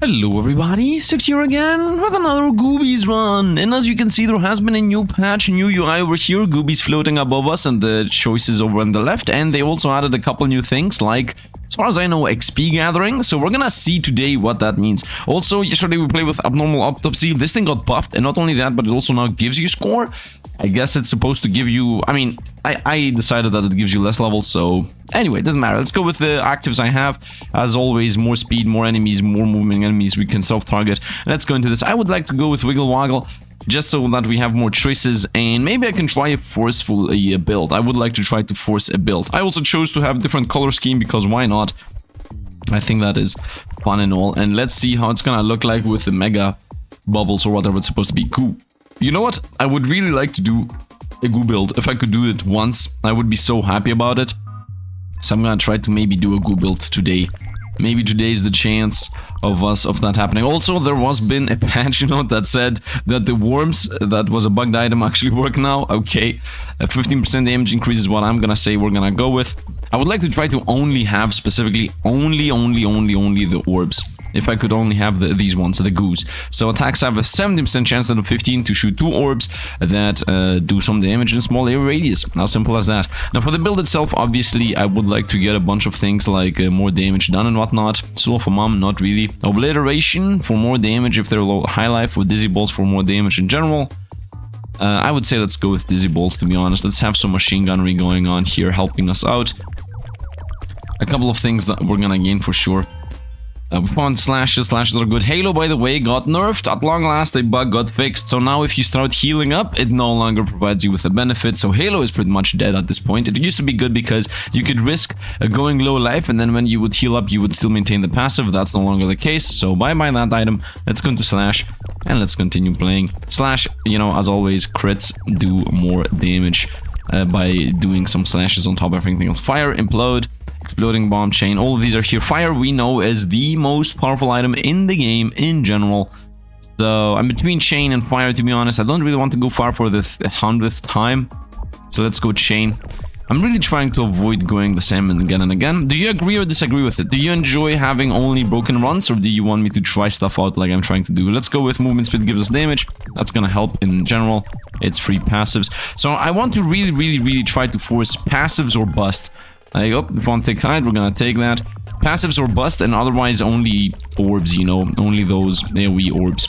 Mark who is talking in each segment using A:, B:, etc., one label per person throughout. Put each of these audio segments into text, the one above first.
A: Hello everybody, Sifd here again with another Goobies run, and as you can see there has been a new patch, a new UI over here, Goobies floating above us and the choices over on the left, and they also added a couple new things like, as far as I know, XP gathering, so we're gonna see today what that means. Also, yesterday we played with Abnormal Autopsy, this thing got buffed, and not only that, but it also now gives you score. I guess it's supposed to give you, I decided that it gives you less levels, so anyway, it doesn't matter. Let's go with the actives I have. As always, more speed, more enemies, more moving enemies we can self-target. Let's go into this. I would like to go with Wiggle Woggle, just so that we have more choices, and maybe I can try a forceful build. I would like to try to force a build. I also chose to have a different color scheme, because why not? I think that is fun and all, and let's see how it's gonna look like with the mega bubbles or whatever it's supposed to be. Cool. You know what? I would really like to do a goo build. If I could do it once, I would be so happy about it. So I'm gonna try to maybe do a goo build today. Maybe today is the chance of that happening. Also, there was been a patch note that said that the worms, that was a bugged item, actually work now. Okay, a 15% damage increase is what I'm gonna say we're gonna go with. I would like to try to only have specifically only the orbs. If I could only have these ones, the goos. So attacks have a 70% chance out of 15 to shoot 2 orbs that do some damage in a small area radius. How simple as that. Now for the build itself, obviously I would like to get a bunch of things like more damage done and whatnot. Soul of a Mom, not really. Obliteration for more damage if they're low high life, with Dizzy Balls for more damage in general. I would say let's go with Dizzy Balls, to be honest. Let's have some machine gunnery going on here helping us out. A couple of things that we're gonna gain for sure. We found slashes. Slashes are good. Halo, by the way, got nerfed. At long last, a bug got fixed. So now if you start healing up, it no longer provides you with a benefit. So Halo is pretty much dead at this point. It used to be good because you could risk going low life, and then when you would heal up, you would still maintain the passive. That's no longer the case. So bye-bye that item. Let's go into Slash, and let's continue playing. Slash, you know, as always, crits do more damage by doing some slashes on top of everything else. Fire, Implode, Exploding Bomb, Chain, all of these are here. Fire we know is the most powerful item in the game in general. So I'm between Chain and Fire, to be honest. I don't really want to go far for the 100th time. So let's go Chain. I'm really trying to avoid going the same again and again. Do you agree or disagree with it? Do you enjoy having only broken runs, or do you want me to try stuff out like I'm trying to do? Let's go with Movement Speed gives us damage. That's gonna help in general. It's free passives. So I want to really try to force passives or bust. Like, oh, if we want to take hide, we're gonna take that. Passives or bust, and otherwise only orbs, you know, only those AoE orbs.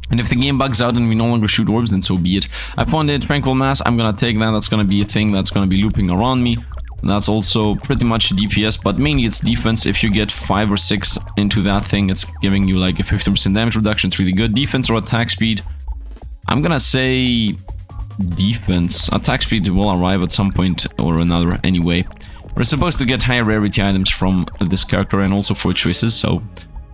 A: And if the game bugs out and we no longer shoot orbs, then so be it. I found a Tranquil Mass, I'm gonna take that. That's gonna be a thing that's gonna be looping around me. And that's also pretty much DPS, but mainly it's defense. If you get 5 or 6 into that thing, it's giving you like a 50% damage reduction. It's really good. Defense or attack speed, I'm gonna say defense. Attack speed will arrive at some point or another anyway. We're supposed to get higher rarity items from this character and also for choices, so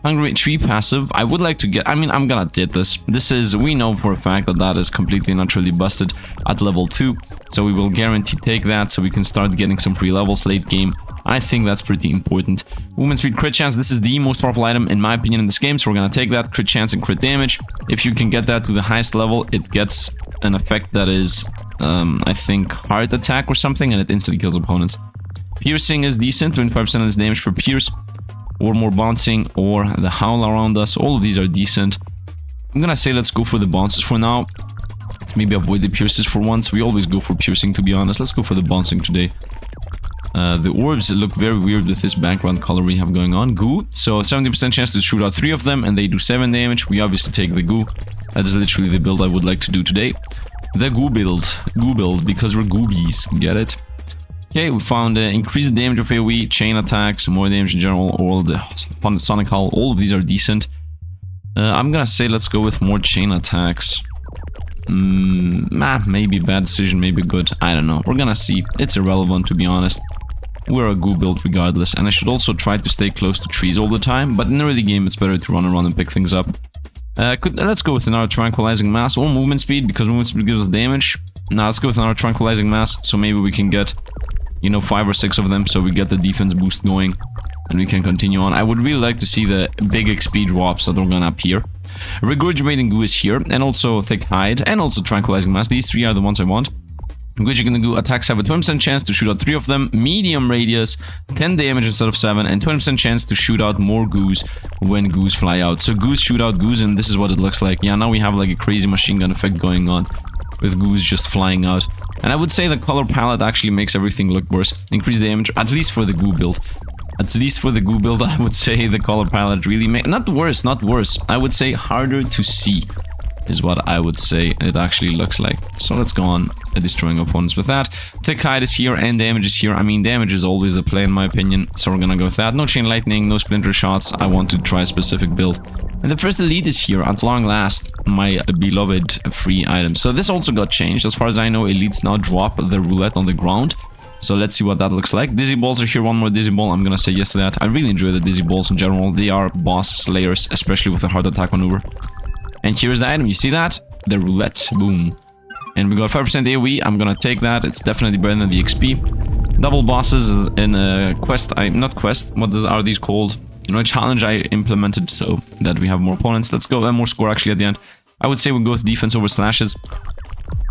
A: Hungry Tree passive, I would like to get, I'm gonna get this. This is, we know for a fact that that is completely naturally busted at level 2, so we will guarantee take that so we can start getting some free levels late game. I think that's pretty important. Movement Speed, Crit Chance, this is the most powerful item in my opinion in this game, so we're gonna take that. Crit Chance and Crit Damage. If you can get that to the highest level, it gets an effect that is, I think, Heart Attack or something, and it instantly kills opponents. Piercing is decent, 25% of this damage per pierce, or more bouncing, or the howl around us. All of these are decent. I'm gonna say let's go for the bounces for now. Maybe avoid the pierces for once. We always go for piercing, to be honest. Let's go for the bouncing today. The orbs look very weird with this background color we have going on. Goo, so 70% chance to shoot out 3 of them, and they do 7 damage. We obviously take the goo. That is literally the build I would like to do today. The goo build, because we're goobies, get it? Okay, we found increased damage of AoE, chain attacks, more damage in general, all the Sonic Hull, all of these are decent. I'm gonna say let's go with more chain attacks. Maybe bad decision, maybe good, I don't know. We're gonna see. It's irrelevant, to be honest. We're a goo build regardless, and I should also try to stay close to trees all the time, but in the early game it's better to run around and pick things up. Let's go with another Tranquilizing Mass or Movement Speed, because Movement Speed gives us damage. Now let's go with another Tranquilizing Mass, so maybe we can get, you know, 5 or 6 of them, so we get the defense boost going and we can continue on. I would really like to see the big XP drops that are gonna appear. Regurgitating Goo is here, and also Thick Hide, and also Tranquilizing Mass. These 3 are the ones I want. which you're gonna do attacks have a 20% chance to shoot out 3 of them, medium radius, 10 damage instead of 7, and 20% chance to shoot out more goos when goos fly out. So goos shoot out goos, and this is what it looks like. Yeah, now we have like a crazy machine gun effect going on with goos just flying out. And I would say the color palette actually makes everything look worse. Increase damage, at least for the goo build. At least for the goo build, I would say the color palette really makes... Not worse, not worse. I would say harder to see is what I would say it actually looks like. So let's go on destroying opponents with that. Thick hide is here and damage is here. I mean, damage is always the play in my opinion. So we're gonna go with that. No chain lightning, no splinter shots. I want to try a specific build. And the first elite is here, at long last, my beloved free item. So this also got changed. As far as I know, elites now drop the roulette on the ground. So let's see what that looks like. Dizzy balls are here, one more dizzy ball. I'm gonna say yes to that. I really enjoy the dizzy balls in general. They are boss slayers, especially with the hard attack maneuver. And here's the item, you see that? The roulette, boom. And we got 5% AoE, I'm gonna take that. It's definitely better than the XP. Double bosses in a quest, not quest, are these called? You know, a challenge I implemented so that we have more opponents. Let's go, and more score actually at the end. I would say we go with defense over slashes,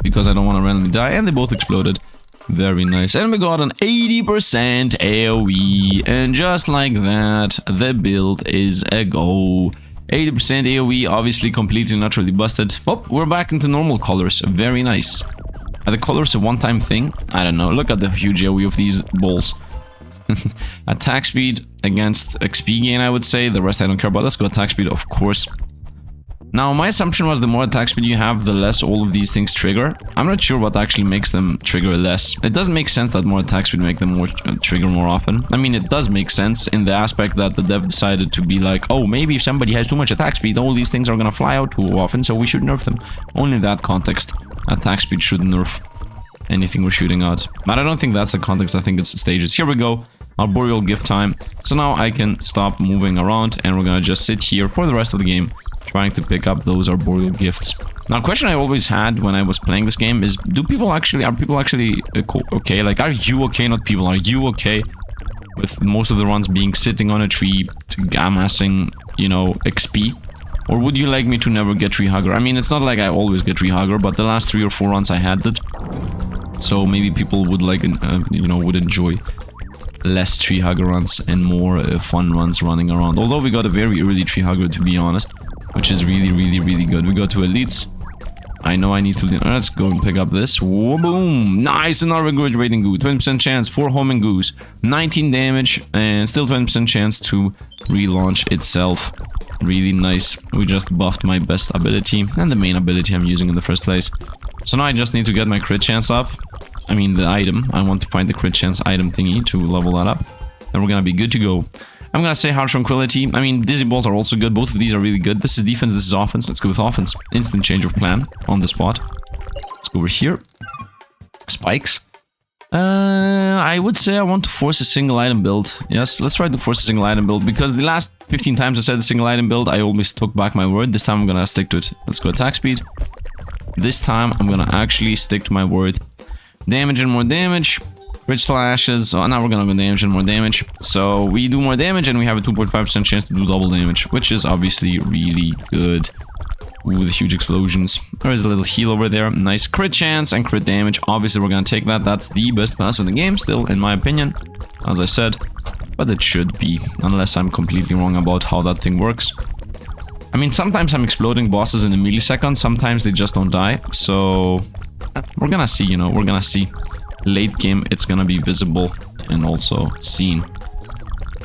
A: because I don't want to randomly die, and they both exploded. Very nice. And we got an 80% AoE, and just like that, the build is a go. 80% AoE, obviously completely naturally busted. Oh, we're back into normal colors. Very nice. Are the colors a one-time thing? I don't know. Look at the huge AoE of these balls. Attack speed against XP gain, I would say. The rest I don't care about. Let's go attack speed, of course. Now, my assumption was the more attack speed you have, the less all of these things trigger. I'm not sure what actually makes them trigger less. It doesn't make sense that more attack speed make them more trigger more often. I mean, it does make sense in the aspect that the dev decided to be like, oh, maybe if somebody has too much attack speed, all these things are gonna fly out too often, so we should nerf them. Only in that context, attack speed should nerf anything we're shooting out. But I don't think that's the context, I think it's the stages. Here we go. Arboreal gift time. So now I can stop moving around and we're gonna just sit here for the rest of the game trying to pick up those arboreal gifts. Now, a question I always had when I was playing this game is, are people actually okay? Like, are you okay? Not people, are you okay with most of the runs being sitting on a tree, amassing, you know, XP? Or would you like me to never get tree hugger? I mean, it's not like I always get tree hugger, but the last 3 or 4 runs I had it. So maybe people would like, you know, would enjoy less tree hugger runs and more fun runs running around. Although we got a very early tree hugger, to be honest, which is really, really, really good. We got 2 elites. I know I need to... Let's go and pick up this. Whoa, boom! Nice! Another graduating goo. 20% chance, 4 homing goos. 19 damage, and still 20% chance to relaunch itself. Really nice. We just buffed my best ability, and the main ability I'm using in the first place. So now I just need to get my crit chance up. I mean, the item. I want to find the crit chance item thingy to level that up. And we're gonna be good to go. I'm gonna say harsh tranquility. I mean, dizzy balls are also good. Both of these are really good. This is defense, this is offense. Let's go with offense. Instant change of plan on the spot. Let's go over here. Spikes. I would say I want to force a single item build. Yes, let's try to force a single item build, because the last 15 times I said a single item build, I always took back my word. This time I'm gonna stick to it. Let's go attack speed. This time I'm gonna actually stick to my word. Damage and more damage. Crit slashes. Oh, now we're gonna go damage and more damage. So we do more damage and we have a 2.5% chance to do double damage, which is obviously really good. Ooh, the huge explosions. There is a little heal over there. Nice crit chance and crit damage. Obviously, we're gonna take that. That's the best class of the game still, in my opinion, as I said. But it should be, unless I'm completely wrong about how that thing works. I mean, sometimes I'm exploding bosses in a millisecond. Sometimes they just don't die. So we're gonna see, you know, we're gonna see. Late game, it's gonna be visible and also seen.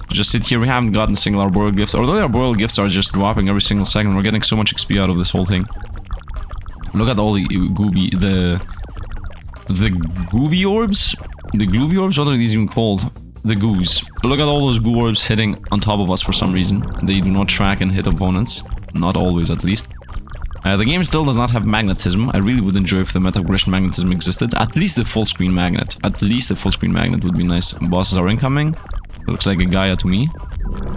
A: Just sit here. We haven't gotten single arboreal gifts, although the arboreal gifts are just dropping every single second. We're getting so much XP out of this whole thing. Look at all the gooby, the gooby orbs, the glooby orbs. What are these even called? The goos. Look at all those goo orbs hitting on top of us for some reason. They do not track and hit opponents, not always at least. The game still does not have magnetism. I really would enjoy if the meta-progression magnetism existed. At least the full screen magnet. At least the full screen magnet would be nice. Bosses are incoming. It looks like a Gaia to me.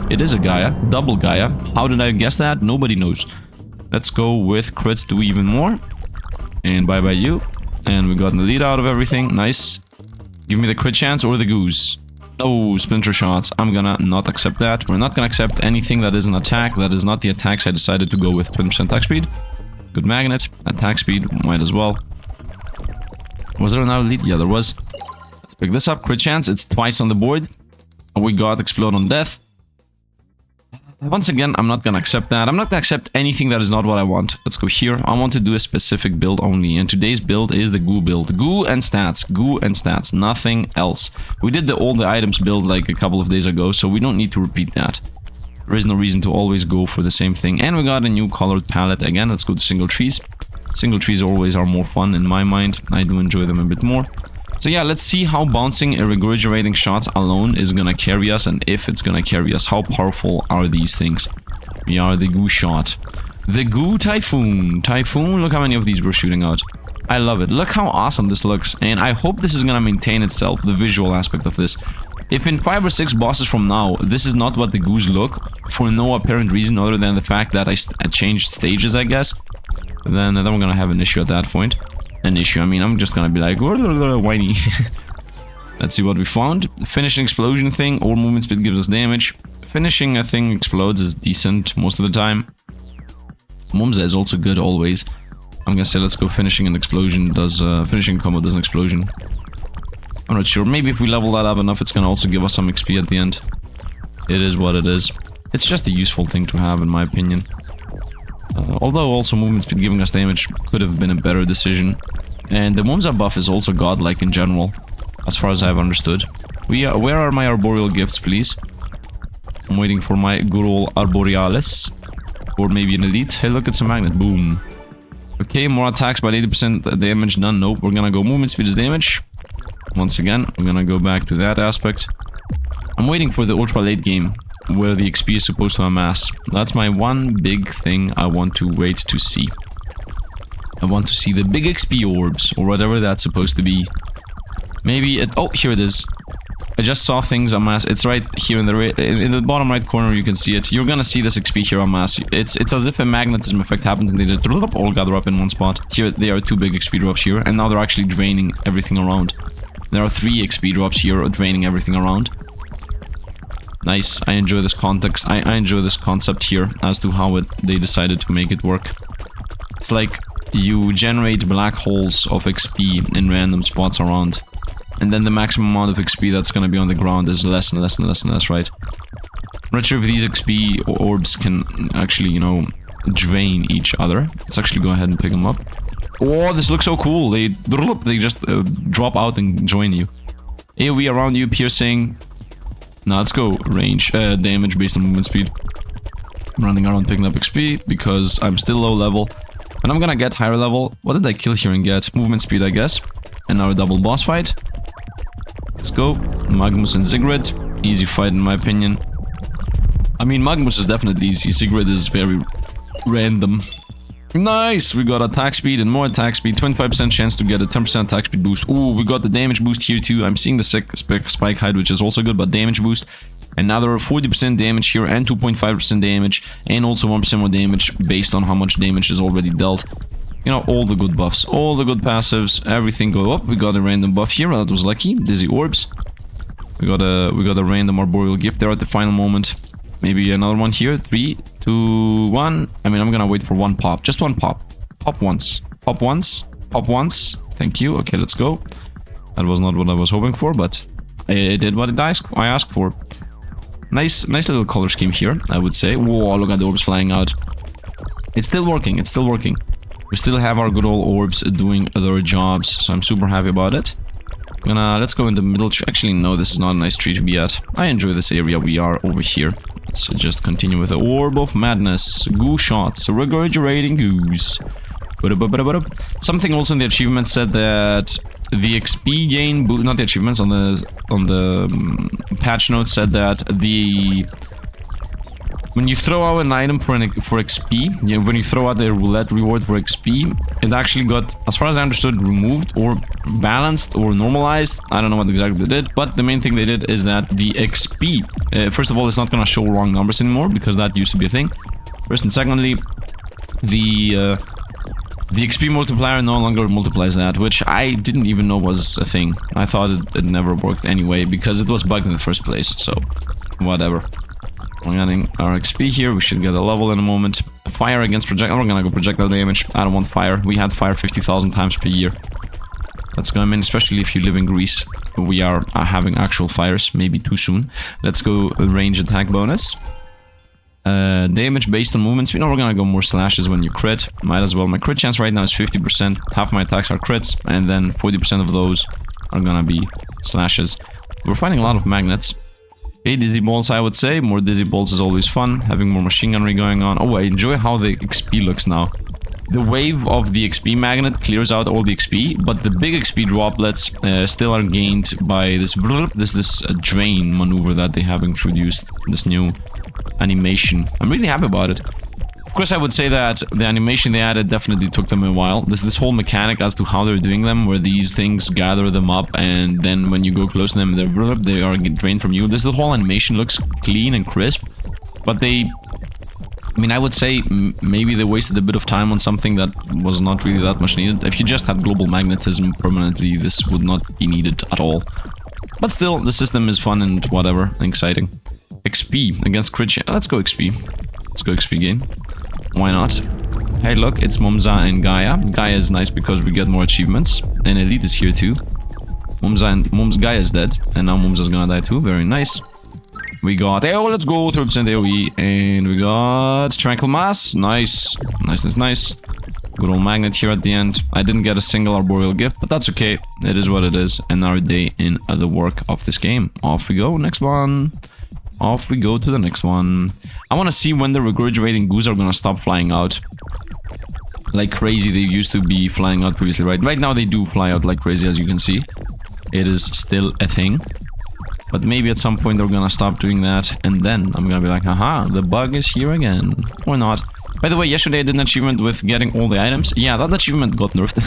A: It is a Gaia. Double Gaia. How did I guess that? Nobody knows. Let's go with crits do even more. And bye-bye you. And we got the lead out of everything. Nice. Give me the crit chance or the goose. No splinter shots. I'm gonna not accept that. We're not gonna accept anything that is an attack. That is not the attacks I decided to go with. 20% attack speed. Good magnet. Attack speed. Might as well. Was there another lead? Yeah, there was. Let's pick this up. Crit chance. It's twice on the board. We got explode on death. Once again, I'm not gonna accept that. I'm not gonna accept anything that is not what I want. Let's go here. I want to do a specific build only. And today's build is the goo build. Goo and stats. Goo and stats. Nothing else. We did all the items build like a couple of days ago, so we don't need to repeat that. There is no reason to always go for the same thing. And we got a new colored palette again. Let's go to single trees. Single trees always are more fun in my mind. I do enjoy them a bit more. So yeah, let's see how bouncing and regurgitating shots alone is gonna carry us, and if it's gonna carry us. How powerful are these things? We are the goo shot. The goo typhoon. Typhoon, look how many of these we're shooting out. I love it. Look how awesome this looks, and I hope this is gonna maintain itself, the visual aspect of this. If in 5 or 6 bosses from now, this is not what the goos look, for no apparent reason other than the fact that I changed stages, I guess, then we're gonna have an issue at that point. An issue, I mean, I'm just gonna be like, whiny. Let's see what we found. Finishing explosion thing, or movement speed gives us damage. Finishing a thing explodes is decent most of the time. Mumza is also good always. I'm gonna say let's go finishing an explosion does, finishing combo does an explosion. I'm not sure, maybe if we level that up enough, it's gonna also give us some XP at the end. It is what it is. It's just a useful thing to have in my opinion. Although also movement speed giving us damage could have been a better decision. And the Mumza buff is also godlike in general, as far as I've understood. Where are my arboreal gifts, please? I'm waiting for my good old arborealis. Or maybe an elite. Hey, look, it's a magnet. Boom. Okay, more attacks by 80% damage done. Nope, we're gonna go movement speed is damage. Once again, I'm gonna go back to that aspect. I'm waiting for the ultra late game, where the XP is supposed to amass. That's my one big thing I want to wait to see. I want to see the big XP orbs, or whatever that's supposed to be. Maybe it... Oh, here it is. I just saw things amass. It's right here in the bottom right corner, you can see it. You're gonna see this XP here amass. It's as if a magnetism effect happens and they just all gather up in one spot. Here, there are 2 big XP drops here, and now they're actually draining everything around. There are 3 XP drops here, draining everything around. Nice, I enjoy this context. I enjoy this concept here as to how they decided to make it work. It's like you generate black holes of XP in random spots around, and then the maximum amount of XP that's gonna be on the ground is less and less and less and less, right? I'm not sure if these XP orbs can actually, you know, drain each other. Let's actually go ahead and pick them up. Oh, this looks so cool. They just drop out and join you. AoE around you, piercing. Now let's go range, damage based on movement speed. I'm running around picking up XP because I'm still low level. And I'm gonna get higher level. What did I kill here and get? Movement speed, I guess. And now a double boss fight. Let's go. Magnus and Sigrid. Easy fight in my opinion. I mean, Magnus is definitely easy. Sigrid is very random. Nice! We got attack speed and more attack speed. 25% chance to get a 10% attack speed boost. Ooh, we got the damage boost here too. I'm seeing the spike height, which is also good, but damage boost. And now there are 40% damage here and 2.5% damage. And also 1% more damage based on how much damage is already dealt. You know, all the good buffs, all the good passives, everything go up. We got a random buff here, that was lucky. Dizzy orbs. We got a random arboreal gift there at the final moment. Maybe another one here. 3, 2, 1. I mean, I'm gonna wait for one pop. Just one pop. Pop once. Pop once. Pop once. Thank you. Okay, let's go. That was not what I was hoping for, but it did what I asked for. Nice little color scheme here, I would say. Whoa, look at the orbs flying out. It's still working. It's still working. We still have our good old orbs doing their jobs, so I'm super happy about it. Let's go in the middle tree. Actually, no, this is not a nice tree to be at. I enjoy this area. We are over here. Let's just continue with the Orb of Madness. Goo shots. Regurgitating goos. Something also in the achievement said that the XP gain... Not the achievements, on the patch notes said that the... When you throw out an item for XP, you know, when you throw out the roulette reward for XP, it actually got, as far as I understood, removed or balanced or normalized. I don't know what exactly they did, but the main thing they did is that the XP, first of all, it's not going to show wrong numbers anymore because that used to be a thing. First and secondly, the XP multiplier no longer multiplies that, which I didn't even know was a thing. I thought it never worked anyway because it was bugged in the first place, so whatever. We're getting our XP here. We should get a level in a moment. Fire against projectile. We're gonna go projectile damage. I don't want fire. We had fire 50,000 times per year. Let's go. I mean, especially if you live in Greece, we are having actual fires. Maybe too soon. Let's go range attack bonus. Damage based on movement speed. No, we're gonna go more slashes when you crit. Might as well. My crit chance right now is 50%. Half my attacks are crits, and then 40% of those are gonna be slashes. We're finding a lot of magnets. Okay, dizzy bolts, I would say. More dizzy bolts is always fun. Having more machine gunnery going on. Oh, I enjoy how the XP looks now. The wave of the XP magnet clears out all the XP, but the big XP droplets still are gained by this drain maneuver that they have introduced. This new animation. I'm really happy about it. Of course, I would say that the animation they added definitely took them a while. There's this whole mechanic as to how they're doing them, where these things gather them up, and then when you go close to them, they are drained from you. The whole animation looks clean and crisp, but they... I mean, I would say maybe they wasted a bit of time on something that was not really that much needed. If you just had global magnetism permanently, this would not be needed at all. But still, the system is fun and whatever, and exciting. XP against crit. Let's go XP. Let's go XP gain. Why not? Hey, look, it's Mumza and Gaia. Gaia is nice because we get more achievements. And Elite is here too. Gaia is dead, and now Mumza's gonna die too. Very nice. We got, oh, let's go, 30% AoE, and we got Tranquil Mass. Nice. Nice. Good old magnet here at the end. I didn't get a single arboreal gift, but that's okay. It is what it is. Another day in the work of this game. Off we go, next one. Off we go to the next one. I want to see when the regurgitating goose are gonna stop flying out. Like crazy, they used to be flying out previously, right? Right now they do fly out like crazy, as you can see. It is still a thing. But maybe at some point they're gonna stop doing that, and then I'm gonna be like, haha, the bug is here again. Or not. By the way, yesterday I did an achievement with getting all the items. Yeah, that achievement got nerfed.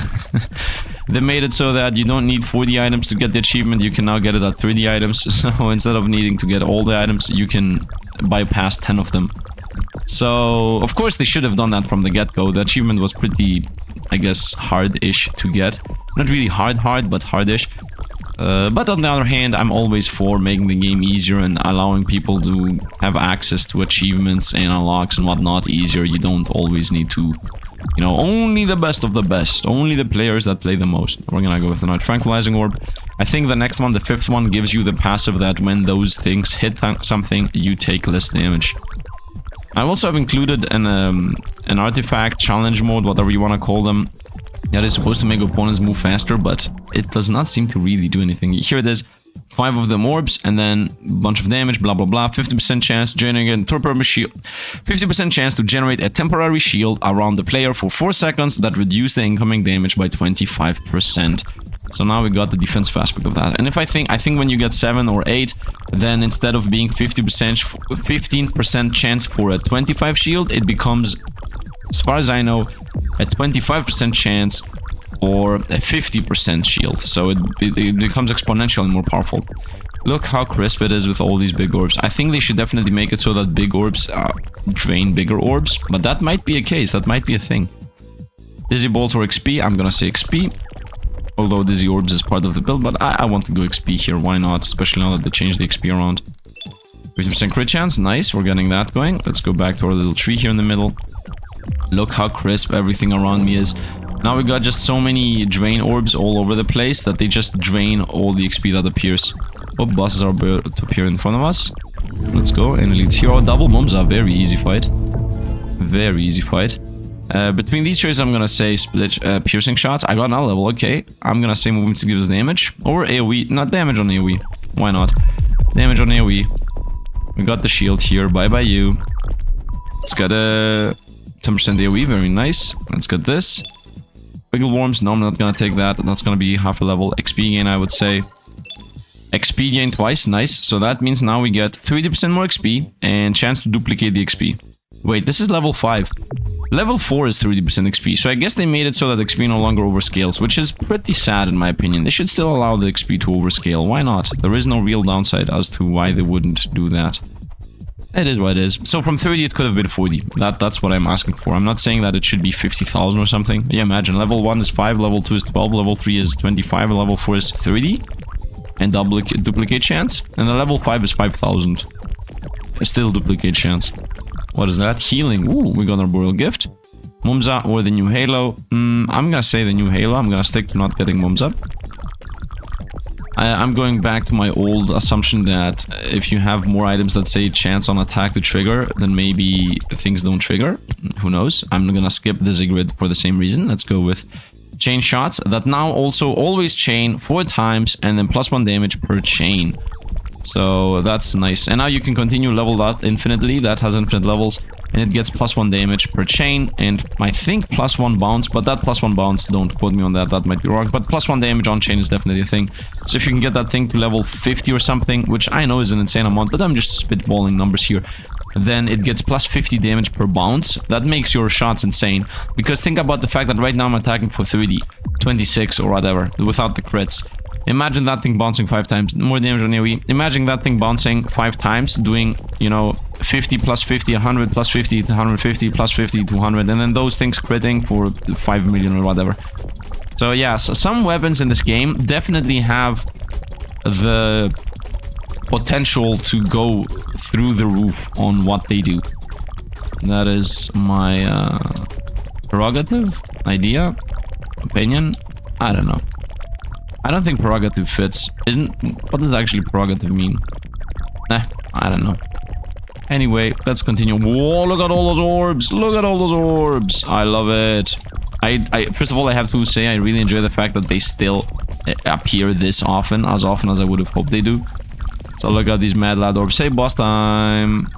A: They made it so that you don't need 40 items to get the achievement, you can now get it at 30 items. So instead of needing to get all the items, you can bypass 10 of them. So, of course they should have done that from the get-go. The achievement was pretty, I guess, hard-ish to get. Not really hard, but hard-ish. But on the other hand, I'm always for making the game easier and allowing people to have access to achievements and unlocks and whatnot easier. You don't always need to, you know, only the best of the best. Only the players that play the most. We're gonna go with another Tranquilizing Orb. I think the next one, the 5th one, gives you the passive that when those things hit something, you take less damage. I also have included an artifact, challenge mode, whatever you want to call them. That is supposed to make opponents move faster, but it does not seem to really do anything. Here it is, 5 of them orbs, and then a bunch of damage, blah blah blah. 50% chance generating a temporary shield. 50% chance to generate a temporary shield around the player for 4 seconds that reduce the incoming damage by 25%. So now we got the defensive aspect of that. And if I think when you get 7 or 8, then instead of being 15% chance for a 25 shield, it becomes, as far as I know, a 25% chance or a 50% shield. So it becomes exponentially more powerful. Look how crisp it is with all these big orbs. I think they should definitely make it so that big orbs drain bigger orbs. But that might be a case. That might be a thing. Dizzy bolts or XP? I'm gonna say XP. Although Dizzy Orbs is part of the build, but I want to go XP here, why not? Especially now that they changed the XP around. 50% crit chance, nice, we're getting that going. Let's go back to our little tree here in the middle. Look how crisp everything around me is. Now we got just so many drain orbs all over the place that they just drain all the XP that appears. Oh, bosses are about to appear in front of us. Let's go, and Elite Xieroeh, double Mumza, very easy fight. Very easy fight. Between these choices, I'm gonna say split piercing shots. I got another level, okay. I'm gonna say movement to give us damage. Or AoE, not damage on AoE. Why not? Damage on AoE. We got the shield here, bye bye you. Let's get a 10% AoE, very nice. Let's get this. Wiggle Worms, no, I'm not gonna take that. That's gonna be half a level. XP gain, I would say. XP gain twice, nice. So that means now we get 30% more XP and chance to duplicate the XP. Wait, this is level 5. Level 4 is 30% XP, so I guess they made it so that XP no longer overscales, which is pretty sad in my opinion. They should still allow the XP to overscale, why not? There is no real downside as to why they wouldn't do that. It is what it is. So from 30 it could have been 40. That's what I'm asking for. I'm not saying that it should be 50,000 or something. Yeah, imagine, level 1 is 5, level 2 is 12, level 3 is 25, and level 4 is 30. And duplicate chance. And the level 5 is 5,000. Still duplicate chance. What is that? Healing. Ooh, we got our Arboreal Gift. Mumza or the new Halo. I'm gonna say the new Halo. I'm gonna stick to not getting Mumza. I'm going back to my old assumption that if you have more items that say chance on attack to trigger, then maybe things don't trigger. Who knows? I'm gonna skip the Xieroeh for the same reason. Let's go with chain shots that now also always chain 4 times and then +1 damage per chain. So that's nice. And now you can continue level that infinitely. That has infinite levels. And it gets +1 damage per chain, and I think +1 bounce, but that +1 bounce, don't quote me on that, that might be wrong, but +1 damage on chain is definitely a thing. So if you can get that thing to level 50 or something, which I know is an insane amount, but I'm just spitballing numbers here, then it gets +50 damage per bounce. That makes your shots insane, because think about the fact that right now I'm attacking for 30, 26 or whatever, without the crits. Imagine that thing bouncing 5 times, more damage on AoE. Imagine that thing bouncing 5 times, doing, you know, 50 + 50, 100 + 50, 150 + 50, 200, and then those things critting for 5 million or whatever. So yeah, so some weapons in this game definitely have the potential to go through the roof on what they do. That is my prerogative, idea, opinion, I don't know. I don't think prerogative fits. What does actually prerogative mean? Nah, I don't know. Anyway, let's continue. Whoa, look at all those orbs! Look at all those orbs! I love it. First of all, I have to say I really enjoy the fact that they still appear this often as I would have hoped they do. So look at these mad lad orbs. Hey, boss time!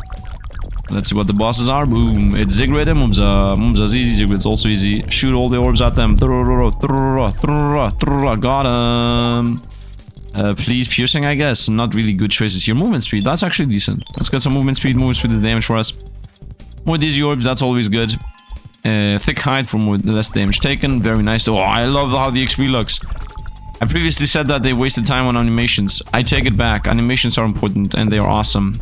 A: Let's see what the bosses are. Boom. It's Xieroeh and Mumza. Mumza's easy. Xieroeh's also easy. Shoot all the orbs at them. Got him. Please, piercing, I guess. Not really good choices here. Movement speed. That's actually decent. Let's get some movement speed. Movement speed is damage for us. More dizzy orbs. That's always good. Thick hide for less damage taken. Very nice. Oh, I love how the XP looks. I previously said that they wasted time on animations. I take it back. Animations are important and they are awesome.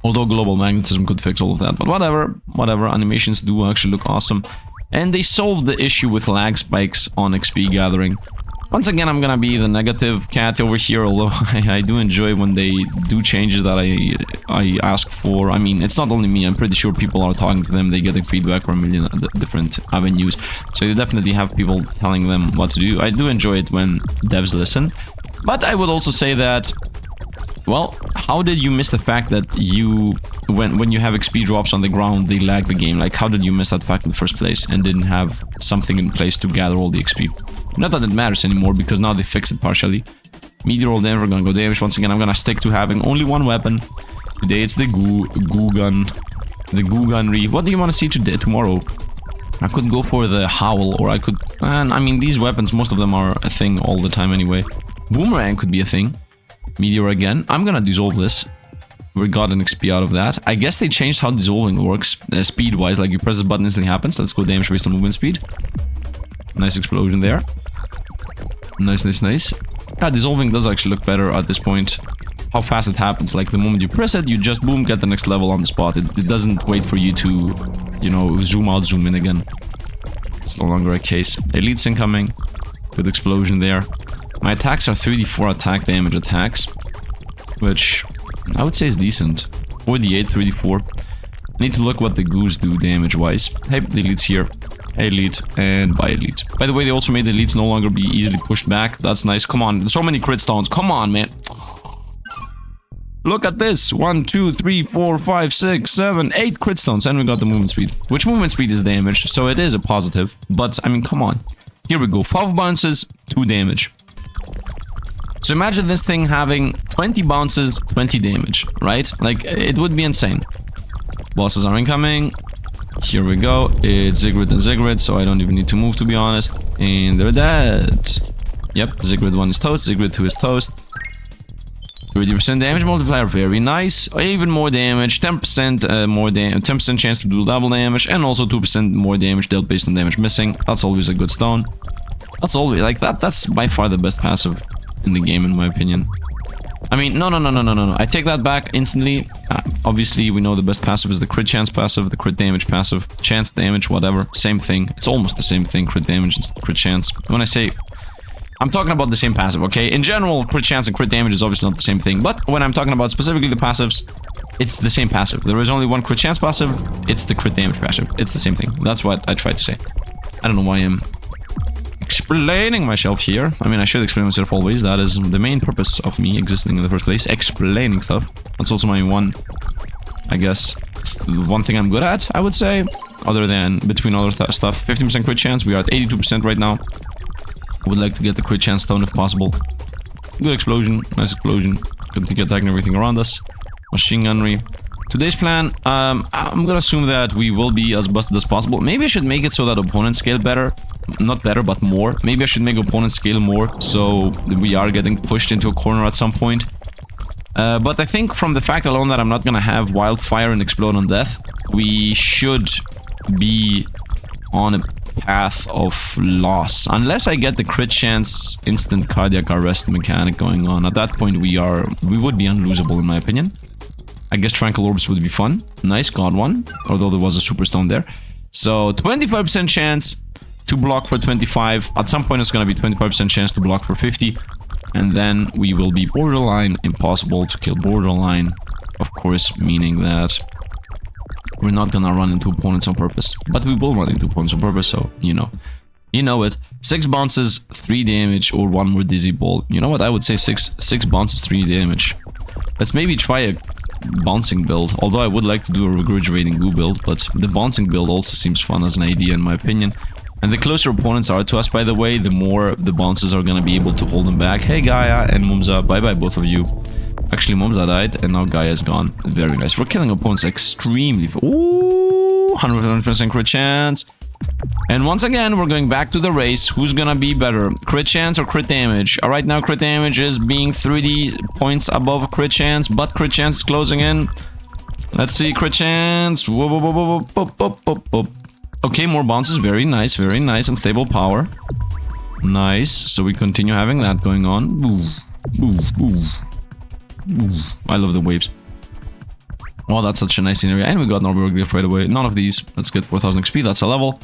A: Although global magnetism could fix all of that. But whatever. Whatever. Animations do actually look awesome. And they solved the issue with lag spikes on XP gathering. Once again, I'm gonna be the negative cat over here, although I do enjoy when they do changes that I asked for. I mean, it's not only me, I'm pretty sure people are talking to them, they're getting feedback from a million different avenues. So you definitely have people telling them what to do. I do enjoy it when devs listen. But I would also say that, well, how did you miss the fact that when you have XP drops on the ground, they lag the game? Like, how did you miss that fact in the first place and didn't have something in place to gather all the XP? Not that it matters anymore, because now they fixed it partially. Meteor all damage, we're gonna go damage. Once again, I'm gonna stick to having only one weapon. Today it's the goo gun. The goo gunry. What do you want to see today, tomorrow? I could go for the howl, or I could... I mean, these weapons, most of them are a thing all the time anyway. Boomerang could be a thing. Meteor again. I'm gonna dissolve this. We got an XP out of that. I guess they changed how dissolving works, speed-wise. Like, you press this button, instantly happens. Let's go damage based on movement speed. Nice explosion there. Nice, nice, nice. Yeah, dissolving does actually look better at this point. How fast it happens. Like, the moment you press it, you just, boom, get the next level on the spot. It doesn't wait for you to, you know, zoom out, zoom in again. It's no longer a case. Elites incoming. Good explosion there. My attacks are 3d4 attack damage attacks, which I would say is decent. 48, 3d4. I need to look what the goos do damage-wise. Hey, the elite's here. Elite and by elite. By the way, they also made the elites no longer be easily pushed back. That's nice. Come on, so many crit stones. Come on, man. Look at this. 1, 2, 3, 4, 5, 6, 7, 8 crit stones. And we got the movement speed. Which movement speed is damage, so it is a positive. But, I mean, come on. Here we go. 5 bounces, 2 damage. So imagine this thing having 20 bounces, 20 damage, right? Like, it would be insane. Bosses are incoming. Here we go. It's Xieroeh and Xieroeh, so I don't even need to move, to be honest. And they're dead. Yep, Xieroeh 1 is toast, Xieroeh 2 is toast. 30% damage multiplier, very nice. Even more damage, 10% more damage, 10% chance to do double damage, and also 2% more damage dealt based on damage missing. That's always a good stone. That's always like that. That's by far the best passive in the game, in my opinion. I mean, no. I take that back instantly. Obviously, we know the best passive is the crit chance passive, the crit damage passive, chance damage, whatever. Same thing. It's almost the same thing, crit damage and crit chance. When I say... I'm talking about the same passive, okay? In general, crit chance and crit damage is obviously not the same thing. But when I'm talking about specifically the passives, it's the same passive. There is only one crit chance passive. It's the crit damage passive. It's the same thing. That's what I tried to say. I don't know why I'm explaining myself here. I mean, I should explain myself always. That is the main purpose of me existing in the first place. Explaining stuff. That's also my one, I guess, one thing I'm good at, I would say. Other than between other stuff. 15% crit chance. We are at 82% right now. I would like to get the crit chance stone if possible. Good explosion. Nice explosion. Continue attacking everything around us. Machine gunnery. Today's plan, I'm gonna assume that we will be as busted as possible. Maybe I should make it so that opponents scale better. Not better, but more. Maybe I should make opponents scale more, so we are getting pushed into a corner at some point. But I think from the fact alone that I'm not gonna have wildfire and explode on death, we should be on a path of loss. Unless I get the crit chance instant cardiac arrest mechanic going on. At that point, we would be unlosable in my opinion. I guess Tranquil Orbs would be fun. Nice, got one. Although there was a super stone there. So 25% chance to block for 25. At some point it's gonna be 25% chance to block for 50. And then we will be borderline impossible to kill. Borderline, of course, meaning that we're not gonna run into opponents on purpose. But we will run into opponents on purpose, so you know. You know it. 6 bounces, 3 damage, or 1 more dizzy ball. You know what? I would say 6 bounces, 3 damage. Let's maybe try a bouncing build, although I would like to do a regurgitating goo build, but the bouncing build also seems fun as an idea in my opinion. And the closer opponents are to us, by the way, the more the bounces are gonna be able to hold them back. Hey Gaia and Mumza, bye bye both of you. Actually Mumza died and now Gaia is gone. Very nice. We're killing opponents extremely fast. Ooh, 100% crit chance. And once again, we're going back to the race. Who's gonna be better? Crit chance or crit damage? Right now, crit damage is being 30 points above crit chance, but crit chance is closing in. Let's see, crit chance. Whoa, whoa, whoa, whoa, whoa, whoa, whoa, whoa. Okay, more bounces. Very nice, and stable power. Nice. So we continue having that going on. Move, move, move, move. I love the waves. Oh, that's such a nice scenario. And we got no Roguelike right away. None of these. Let's get 4000 XP. That's a level.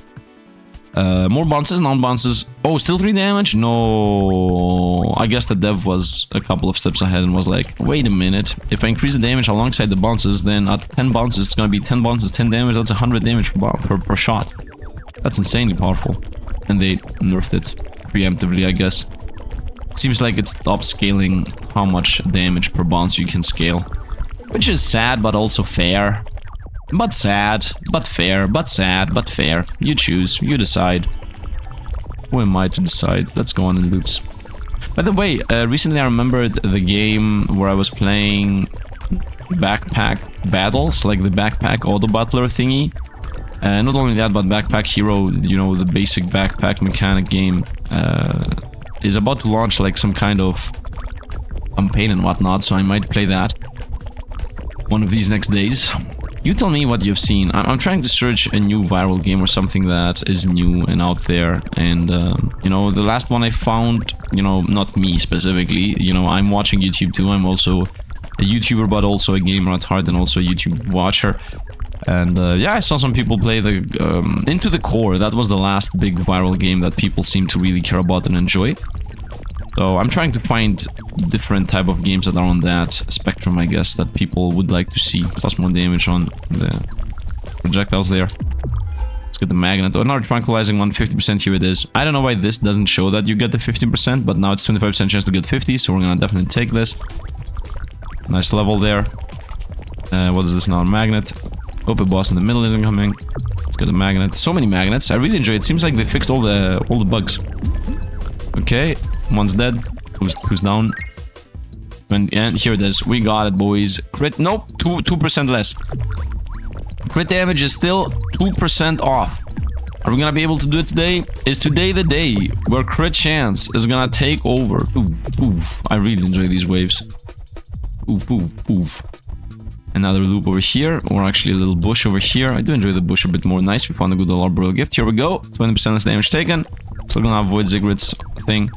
A: More bounces, non-bounces. Oh, still 3 damage? No. I guess the dev was a couple of steps ahead and was like, wait a minute. If I increase the damage alongside the bounces, then at 10 bounces, it's gonna be 10 bounces, 10 damage. That's 100 damage per shot. That's insanely powerful. And they nerfed it preemptively, I guess. It seems like it stopped scaling how much damage per bounce you can scale. Which is sad, but also fair. But sad, but fair, but sad, but fair. You choose, you decide. Who am I to decide? Let's go on in loops. By the way, recently I remembered the game where I was playing backpack battles, like the backpack Autobattler thingy. Not only that, but Backpack Hero, you know, the basic backpack mechanic game, is about to launch like some kind of campaign and whatnot, so I might play that one of these next days. You tell me what you've seen. I'm trying to search a new viral game or something that is new and out there. And, you know, the last one I found, you know, not me specifically. You know, I'm watching YouTube too. I'm also a YouTuber, but also a gamer at heart and also a YouTube watcher. And, yeah, I saw some people play the Into the Core. That was the last big viral game that people seem to really care about and enjoy. So I'm trying to find different type of games that are on that spectrum, I guess, that people would like to see. Plus more damage on the projectiles there. Let's get the magnet. Oh, another tranquilizing one, 50%, here it is. I don't know why this doesn't show that you get the 15%, but now it's 25% chance to get 50, so we're gonna definitely take this. Nice level there. What is this now? A magnet. Hope a boss in the middle isn't coming. Let's get a magnet. So many magnets. I really enjoy it. It seems like they fixed all the bugs. Okay. One's dead. Who's down? And here it is. We got it, boys. Crit. Nope. 2% less. Crit damage is still 2% off. Are we gonna be able to do it today? Is today the day where crit chance is gonna take over? Oof, oof. I really enjoy these waves. Oof, oof, oof. Another loop over here, or actually a little bush over here. I do enjoy the bush a bit more. Nice. We found a good Arborial gift. Here we go. 20% less damage taken. Still gonna avoid Ziggurat's thing.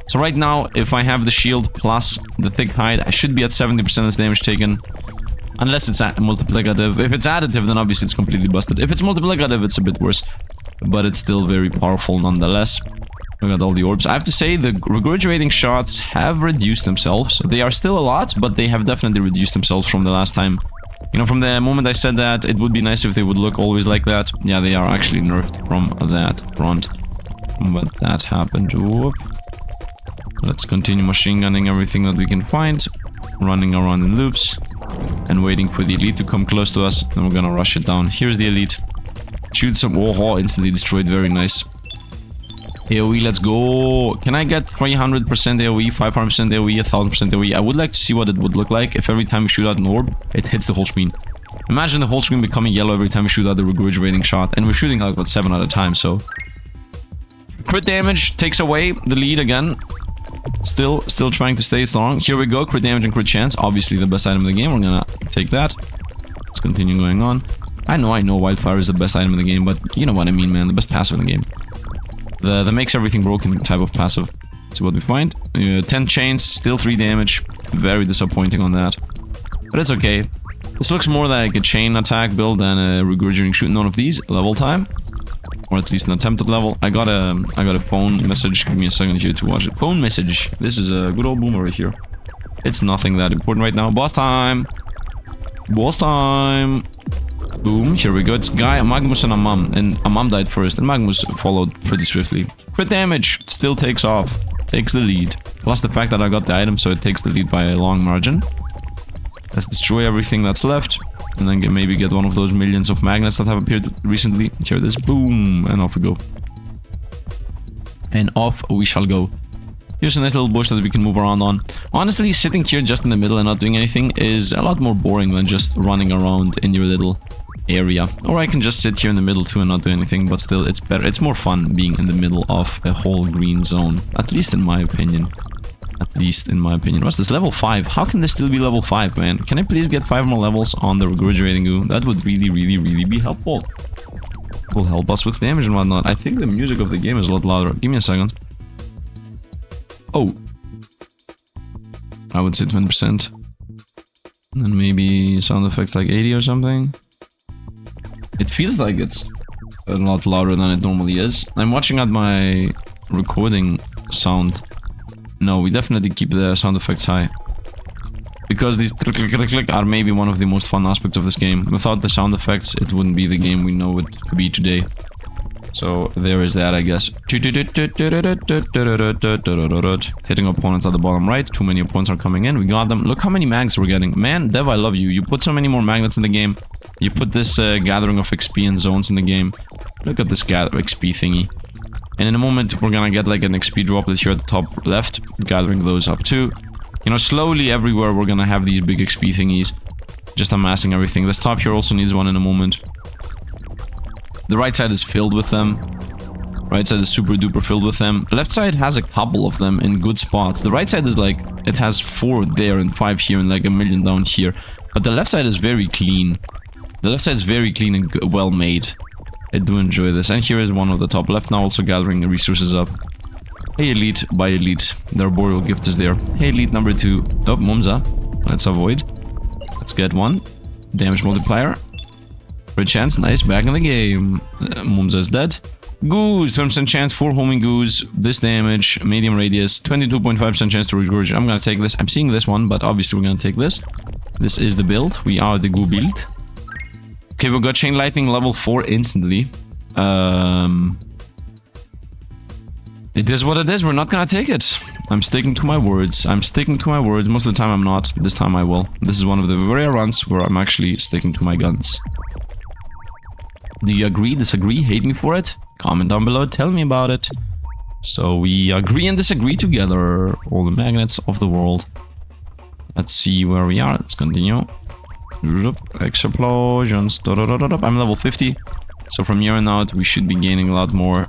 A: So right now, if I have the shield plus the thick hide, I should be at 70% less damage taken. Unless it's multiplicative. If it's additive, then obviously it's completely busted. If it's multiplicative, it's a bit worse. But it's still very powerful nonetheless. Look at all the orbs. I have to say, the regurgitating shots have reduced themselves. They are still a lot, but they have definitely reduced themselves from the last time. You know, from the moment I said that, it would be nice if they would look always like that. Yeah, they are actually nerfed from that front. but that happened. Whoop. Let's continue machine gunning everything that we can find. Running around in loops. And waiting for the elite to come close to us. And we're gonna rush it down. Here's the elite. Shoot some... Oh, instantly destroyed. Very nice. AoE, let's go. Can I get 300% AoE, 500% AoE, 1000% AoE? I would like to see what it would look like if every time we shoot out an orb, it hits the whole screen. Imagine the whole screen becoming yellow every time we shoot out the regurgitating shot. And we're shooting like, what, 7 at a time, so... Crit damage takes away the lead again. Still trying to stay strong. Here we go, crit damage and crit chance. Obviously the best item in the game. We're gonna take that. Let's continue going on. I know Wildfire is the best item in the game, but you know what I mean, man. The best passive in the game. The makes everything broken type of passive. Let's see what we find. 10 chains, still 3 damage. Very disappointing on that. But it's okay. This looks more like a chain attack build than a regurgitating shoot. None of these. Level time. Or at least an attempted level. I got a phone message. Give me a second here to watch it. Phone message. This is a good old boomer right here. It's nothing that important right now. Boss time. Boss time. Boom. Here we go. It's Guy, Magnus, and Amam. And Amam died first. And Magnus followed pretty swiftly. Crit damage. Still takes off. Takes the lead. Plus the fact that I got the item, so it takes the lead by a long margin. Let's destroy everything that's left. And then maybe get one of those millions of magnets that have appeared recently. Here it is. Boom. And off we go. And off we shall go. Here's a nice little bush that we can move around on. Honestly, sitting here just in the middle and not doing anything is a lot more boring than just running around in your little area. Or I can just sit here in the middle too and not do anything. But still, it's better. It's more fun being in the middle of a whole green zone. At least in my opinion. At least in my opinion. What's this? Level 5. How can this still be level 5, man? Can I please get 5 more levels on the regurgitating goo? That would really be helpful. Will help us with damage and whatnot. I think the music of the game is a lot louder. Give me a second. Oh. I would say 20%. And maybe sound effects like 80 or something. It feels like it's a lot louder than it normally is. I'm watching at my recording sound. No, we definitely keep the sound effects high. Because these click, click, click, click are maybe one of the most fun aspects of this game. Without the sound effects, it wouldn't be the game we know it to be today. So, there is that, I guess. Hitting opponents at the bottom right. Too many opponents are coming in. We got them. Look how many mags we're getting. Man, Dev, I love you. You put so many more magnets in the game. You put this gathering of XP and zones in the game. Look at this XP thingy. And in a moment, we're gonna get like an XP droplet here at the top left, gathering those up too. You know, slowly everywhere we're gonna have these big XP thingies, just amassing everything. This top here also needs one in a moment. The right side is filled with them. Right side is super duper filled with them. Left side has a couple of them in good spots. The right side is like, it has 4 there and 5 here and like a million down here. But the left side is very clean. The left side is very clean and well made. I do enjoy this. And here is one of the top left now, also gathering resources up. Hey elite, by elite. Their boreal gift is there. Hey elite number 2. Oh, Mumza. Let's avoid. Let's get one. Damage multiplier. Crit chance, nice, back in the game. Mumza is dead. Goose, 20% chance, 4 homing goose. This damage, medium radius, 22.5% chance to regurgitate. I'm gonna take this. I'm seeing this one, but obviously we're gonna take this. This is the build. We are the goo build. Okay, we got Chain Lightning level 4 instantly. It is what it is. We're not gonna take it. I'm sticking to my words. I'm sticking to my words. Most of the time I'm not. This time I will. This is one of the rare runs where I'm actually sticking to my guns. Do you agree, disagree, hate me for it? Comment down below, tell me about it. So we agree and disagree together. All the magnets of the world. Let's see where we are. Let's continue. Explosions. I'm level 50. So from here on out, we should be gaining a lot more.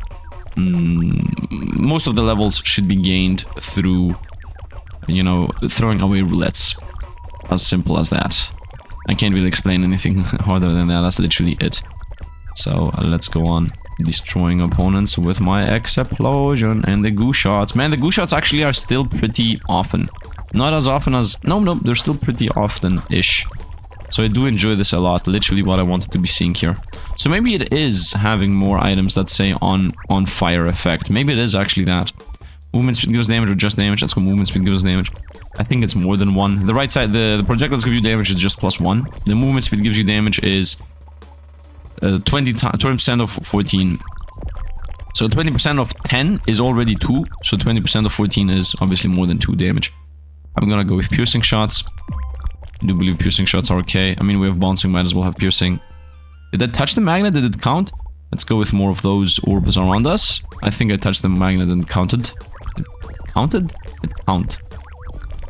A: Most of the levels should be gained through, you know, throwing away roulettes. As simple as that. I can't really explain anything other than that. That's literally it. So let's go on destroying opponents with my explosion and the goo shots. Man, the goo shots actually are still pretty often. Not as often as... No, they're still pretty often-ish. So I do enjoy this a lot. Literally what I wanted to be seeing here. So maybe it is having more items that say on fire effect. Maybe it is actually that. Movement speed gives damage or just damage. Let's go movement speed gives damage. I think it's more than 1. The right side, the projectiles give you damage is just +1. The movement speed gives you damage is 20% of 14. So 20% of 10 is already 2. So 20% of 14 is obviously more than 2 damage. I'm gonna go with piercing shots. I do believe piercing shots are okay. I mean, we have bouncing, might as well have piercing. Did I touch the magnet? Did it count? Let's go with more of those orbs around us. I think I touched the magnet and counted. It counted? It count.